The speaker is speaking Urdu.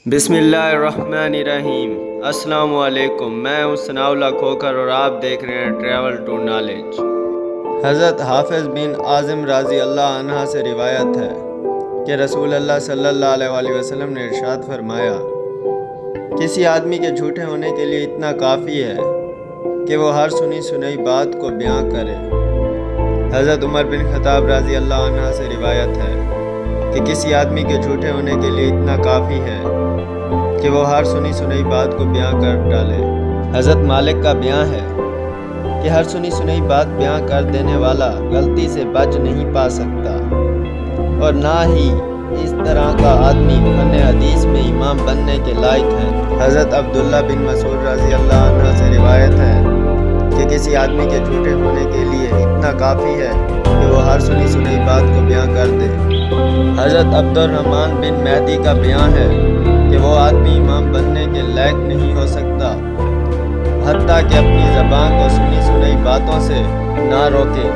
بسم اللہ الرحمن الرحیم۔ السلام علیکم، میں ہوں سنائی کھوکر اور آپ دیکھ رہے ہیں ٹریول ٹو نالج۔ حضرت حافظ بن اعظم رضی اللہ عنہ سے روایت ہے کہ رسول اللہ صلی اللہ علیہ وسلم نے ارشاد فرمایا، کسی آدمی کے جھوٹے ہونے کے لیے اتنا کافی ہے کہ وہ ہر سنی سنائی بات کو بیان کرے۔ حضرت عمر بن خطاب رضی اللہ عنہ سے روایت ہے کہ کسی آدمی کے جھوٹے ہونے کے لیے اتنا کافی ہے کہ وہ ہر سنی سنائی بات کو بیان کر ڈالے۔ حضرت مالک کا بیان ہے کہ ہر سنی سنائی بات بیان کر دینے والا غلطی سے بچ نہیں پا سکتا، اور نہ ہی اس طرح کا آدمی فن حدیث میں امام بننے کے لائق ہے۔ حضرت عبداللہ بن مسعود رضی اللہ عنہ سے روایت ہے کہ کسی آدمی کے جھوٹے ہونے کے لیے اتنا کافی ہے کہ وہ ہر سنی سنائی بات کو بیان کر دے۔ حضرت عبد الرحمن بن مہدی کا بیان ہے کہ وہ آدمی امام بننے کے لائق نہیں ہو سکتا حتیٰ کہ اپنی زبان کو سنی سنائی باتوں سے نہ روکے۔